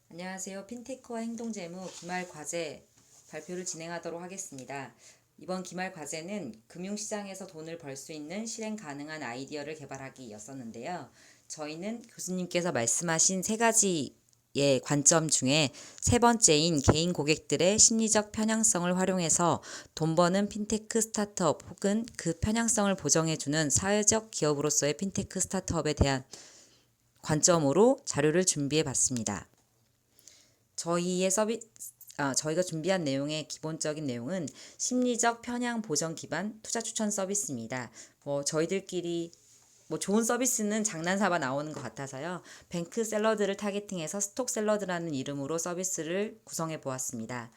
안녕하세요. 핀테크와 행동재무 기말 과제 발표를 진행하도록 하겠습니다. 이번 기말 과제는 금융시장에서 돈을 벌 수 있는 실행 가능한 아이디어를 개발하기였었는데요. 저희는 교수님께서 말씀하신 세 가지의 관점 중에 세 번째인 개인 고객들의 심리적 편향성을 활용해서 돈 버는 핀테크 스타트업 혹은 그 편향성을 보정해주는 사회적 기업으로서의 핀테크 스타트업에 대한 관점으로 자료를 준비해 봤습니다. 저희가 준비한 내용의 기본적인 내용은 심리적 편향 보정 기반 투자 추천 서비스입니다. 저희들끼리 좋은 서비스는 장난삼아 나오는 것 같아서요. 뱅크 샐러드를 타겟팅해서 스톡 샐러드라는 이름으로 서비스를 구성해 보았습니다.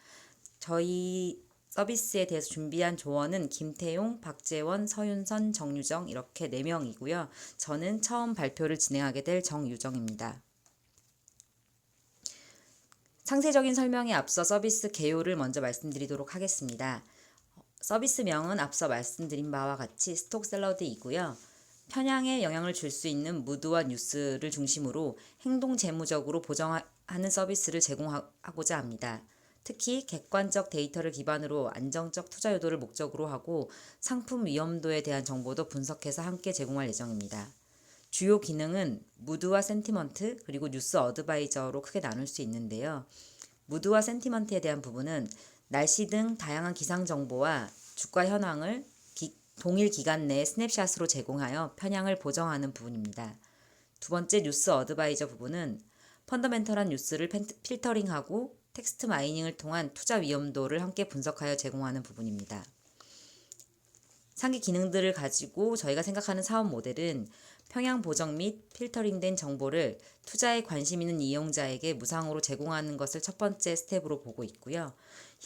저희 서비스에 대해서 준비한 조언은 김태용, 박재원, 서윤선, 정유정 이렇게 4명이고요. 저는 처음 발표를 진행하게 될 정유정입니다. 상세적인 설명에 앞서 서비스 개요를 먼저 말씀드리도록 하겠습니다. 서비스명은 앞서 말씀드린 바와 같이 스톡 샐러드이고요. 편향에 영향을 줄 수 있는 무드와 뉴스를 중심으로 행동 재무적으로 보정하는 서비스를 제공하고자 합니다. 특히 객관적 데이터를 기반으로 안정적 투자 유도를 목적으로 하고 상품 위험도에 대한 정보도 분석해서 함께 제공할 예정입니다. 주요 기능은 무드와 센티먼트 그리고 뉴스 어드바이저로 크게 나눌 수 있는데요. 무드와 센티먼트에 대한 부분은 날씨 등 다양한 기상 정보와 주가 현황을 동일 기간 내에 스냅샷으로 제공하여 편향을 보정하는 부분입니다. 두 번째 뉴스 어드바이저 부분은 펀더멘털한 뉴스를 필터링하고 텍스트 마이닝을 통한 투자 위험도를 함께 분석하여 제공하는 부분입니다. 상기 기능들을 가지고 저희가 생각하는 사업 모델은 평양 보정 및 필터링된 정보를 투자에 관심 있는 이용자에게 무상으로 제공하는 것을 첫 번째 스텝으로 보고 있고요.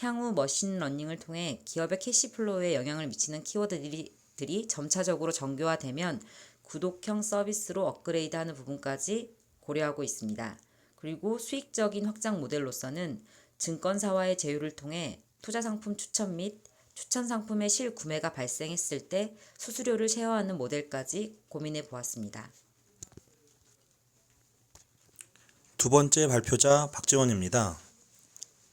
향후 머신러닝을 통해 기업의 캐시플로우에 영향을 미치는 키워드들이 점차적으로 정교화되면 구독형 서비스로 업그레이드하는 부분까지 고려하고 있습니다. 그리고 수익적인 확장 모델로서는 증권사와의 제휴를 통해 투자 상품 추천 및 추천 상품의 실구매가 발생했을 때 수수료를 쉐어하는 모델까지 고민해 보았습니다. 두 번째 발표자 박재원입니다.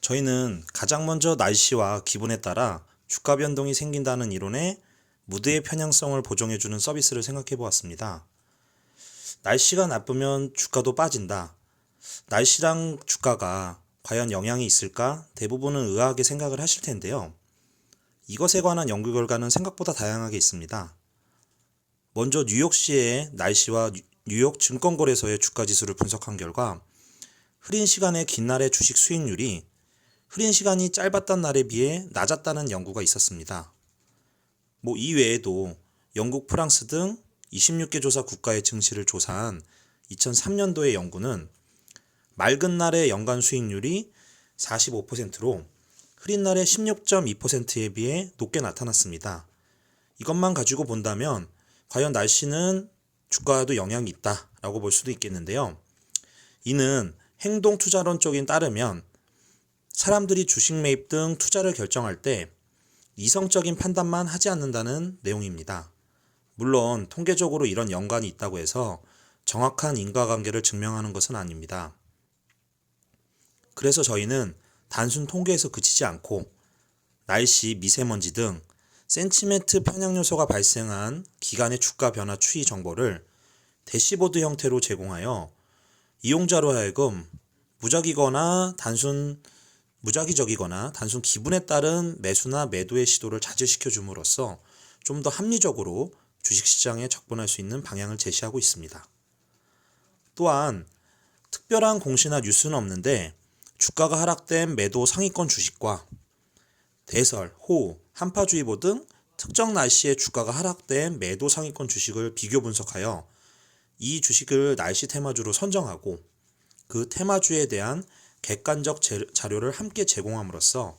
저희는 가장 먼저 날씨와 기분에 따라 주가 변동이 생긴다는 이론에 무드의 편향성을 보정해주는 서비스를 생각해 보았습니다. 날씨가 나쁘면 주가도 빠진다. 날씨랑 주가가 과연 영향이 있을까? 대부분은 의아하게 생각을 하실 텐데요. 이것에 관한 연구 결과는 생각보다 다양하게 있습니다. 먼저 뉴욕시의 날씨와 뉴욕 증권거래소의 주가 지수를 분석한 결과 흐린 시간의 긴 날의 주식 수익률이 흐린 시간이 짧았던 날에 비해 낮았다는 연구가 있었습니다. 이 외에도 영국, 프랑스 등 26개 조사 국가의 증시를 조사한 2003년도의 연구는 맑은 날의 연간 수익률이 45%로 흐린 날의 16.2%에 비해 높게 나타났습니다. 이것만 가지고 본다면 과연 날씨는 주가에도 영향이 있다라고 볼 수도 있겠는데요. 이는 행동 투자론 쪽에 따르면 사람들이 주식 매입 등 투자를 결정할 때 이성적인 판단만 하지 않는다는 내용입니다. 물론 통계적으로 이런 연관이 있다고 해서 정확한 인과관계를 증명하는 것은 아닙니다. 그래서 저희는 단순 통계에서 그치지 않고 날씨, 미세먼지 등 센티멘트 편향 요소가 발생한 기간의 주가 변화 추이 정보를 대시보드 형태로 제공하여 이용자로 하여금 무작위적이거나 단순 기분에 따른 매수나 매도의 시도를 자제시켜 줌으로써 좀 더 합리적으로 주식시장에 접근할 수 있는 방향을 제시하고 있습니다. 또한 특별한 공시나 뉴스는 없는데 주가가 하락된 매도 상위권 주식과 대설, 호우, 한파주의보 등 특정 날씨에 주가가 하락된 매도 상위권 주식을 비교 분석하여 이 주식을 날씨 테마주로 선정하고 그 테마주에 대한 객관적 자료를 함께 제공함으로써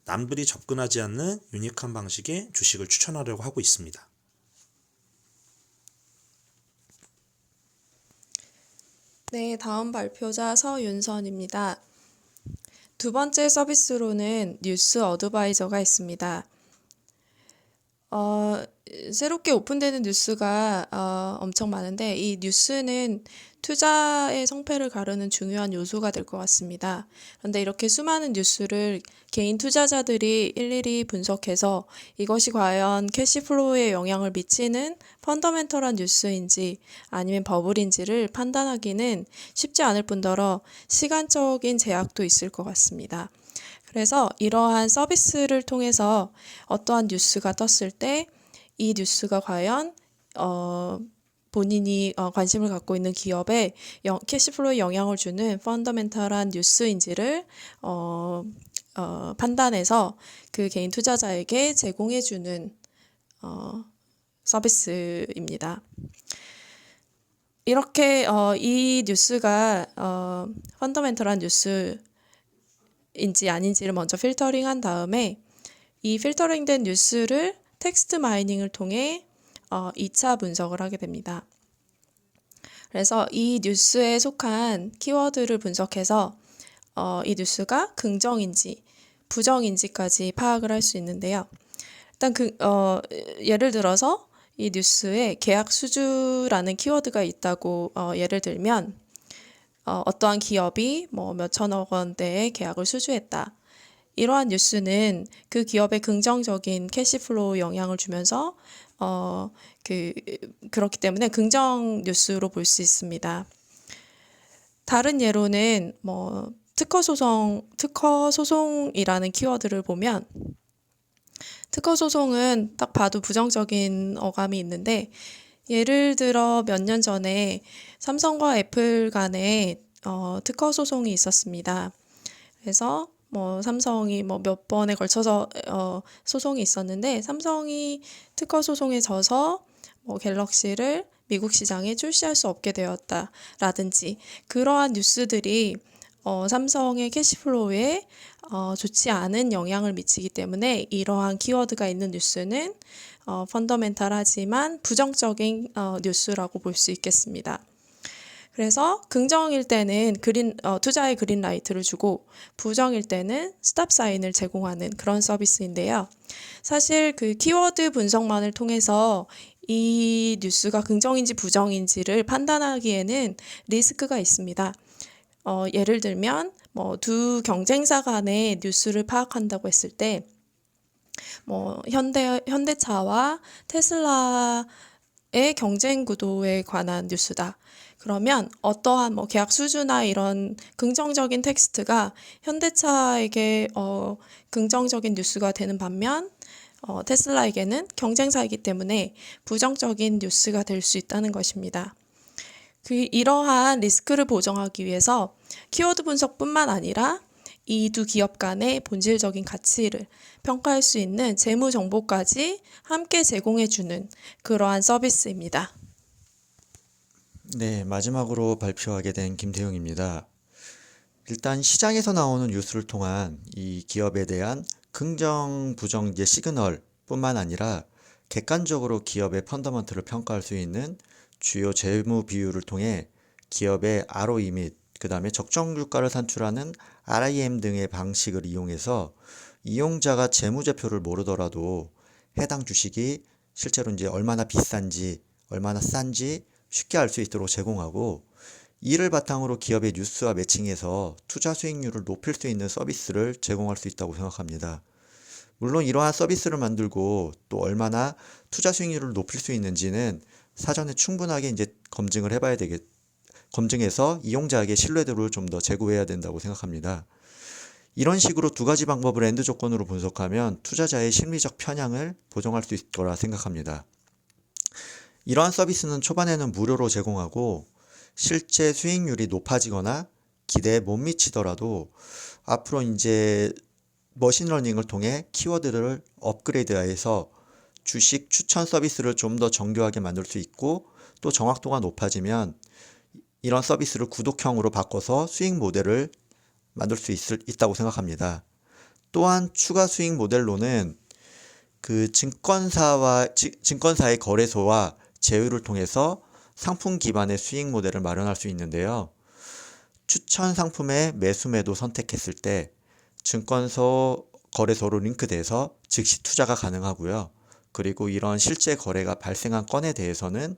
남들이 접근하지 않는 유니크한 방식의 주식을 추천하려고 하고 있습니다. 네, 다음 발표자 서윤선입니다. 두 번째 서비스로는 뉴스 어드바이저가 있습니다. 새롭게 오픈되는 뉴스가 엄청 많은데 이 뉴스는 투자의 성패를 가르는 중요한 요소가 될 것 같습니다. 그런데 이렇게 수많은 뉴스를 개인 투자자들이 일일이 분석해서 이것이 과연 캐시플로우에 영향을 미치는 펀더멘털한 뉴스인지 아니면 버블인지를 판단하기는 쉽지 않을 뿐더러 시간적인 제약도 있을 것 같습니다. 그래서 이러한 서비스를 통해서 어떠한 뉴스가 떴을 때 이 뉴스가 과연 본인이 관심을 갖고 있는 기업에 캐시플로우에 영향을 주는 펀더멘탈한 뉴스인지를 판단해서 그 개인 투자자에게 제공해주는 서비스입니다. 이렇게 이 뉴스가 펀더멘털한 뉴스인지 아닌지를 먼저 필터링한 다음에 이 필터링된 뉴스를 텍스트 마이닝을 통해 2차 분석을 하게 됩니다. 그래서 이 뉴스에 속한 키워드를 분석해서 이 뉴스가 긍정인지 부정인지까지 파악을 할 수 있는데요. 일단 예를 들어서 이 뉴스에 계약 수주라는 키워드가 있다고 예를 들면 어떠한 기업이 뭐 몇천억 원대의 계약을 수주했다. 이러한 뉴스는 그 기업의 긍정적인 캐시플로우 영향을 주면서 그렇기 때문에 긍정 뉴스로 볼 수 있습니다. 다른 예로는 뭐 특허 소송이라는 키워드를 보면 특허 소송은 딱 봐도 부정적인 어감이 있는데 예를 들어 몇 년 전에 삼성과 애플 간에 특허 소송이 있었습니다. 그래서 뭐 삼성이 뭐 몇 번에 걸쳐서 소송이 있었는데 삼성이 특허 소송에 져서 뭐 갤럭시를 미국 시장에 출시할 수 없게 되었다라든지 그러한 뉴스들이 삼성의 캐시플로우에 좋지 않은 영향을 미치기 때문에 이러한 키워드가 있는 뉴스는 펀더멘탈하지만 부정적인 뉴스라고 볼 수 있겠습니다. 그래서 긍정일 때는 투자의 그린라이트를 주고 부정일 때는 스탑 사인을 제공하는 그런 서비스인데요. 사실 그 키워드 분석만을 통해서 이 뉴스가 긍정인지 부정인지를 판단하기에는 리스크가 있습니다. 예를 들면 뭐 두 경쟁사 간의 뉴스를 파악한다고 했을 때 뭐 현대차와 테슬라의 경쟁 구도에 관한 뉴스다. 그러면 어떠한 뭐 계약 수주나 이런 긍정적인 텍스트가 현대차에게 긍정적인 뉴스가 되는 반면 테슬라에게는 경쟁사이기 때문에 부정적인 뉴스가 될 수 있다는 것입니다. 이러한 리스크를 보정하기 위해서 키워드 분석뿐만 아니라 이 두 기업 간의 본질적인 가치를 평가할 수 있는 재무 정보까지 함께 제공해주는 그러한 서비스입니다. 네, 마지막으로 발표하게 된 김태용입니다. 일단 시장에서 나오는 뉴스를 통한 이 기업에 대한 긍정, 부정 시그널 뿐만 아니라 객관적으로 기업의 펀더먼트를 평가할 수 있는 주요 재무 비율을 통해 기업의 ROE 및 그 다음에 적정 유가를 산출하는 RIM 등의 방식을 이용해서 이용자가 재무제표를 모르더라도 해당 주식이 실제로 이제 얼마나 비싼지 얼마나 싼지 쉽게 알 수 있도록 제공하고 이를 바탕으로 기업의 뉴스와 매칭해서 투자 수익률을 높일 수 있는 서비스를 제공할 수 있다고 생각합니다. 물론 이러한 서비스를 만들고 또 얼마나 투자 수익률을 높일 수 있는지는 사전에 충분하게 이제 검증해서 이용자에게 신뢰도를 좀 더 제고해야 된다고 생각합니다. 이런 식으로 두 가지 방법을 엔드 조건으로 분석하면 투자자의 심리적 편향을 보정할 수 있을 거라 생각합니다. 이러한 서비스는 초반에는 무료로 제공하고 실제 수익률이 높아지거나 기대에 못 미치더라도 앞으로 이제 머신러닝을 통해 키워드를 업그레이드해서 주식 추천 서비스를 좀 더 정교하게 만들 수 있고 또 정확도가 높아지면 이런 서비스를 구독형으로 바꿔서 수익 모델을 만들 수 있다고 생각합니다. 또한 추가 수익 모델로는 그 증권사의 거래소와 제휴를 통해서 상품 기반의 수익 모델을 마련할 수 있는데요. 추천 상품의 매수 매도 선택했을 때 증권소 거래소로 링크돼서 즉시 투자가 가능하고요. 그리고 이런 실제 거래가 발생한 건에 대해서는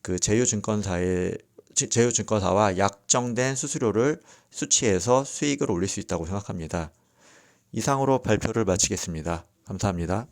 그 제휴증권사와 약정된 수수료를 수취해서 수익을 올릴 수 있다고 생각합니다. 이상으로 발표를 마치겠습니다. 감사합니다.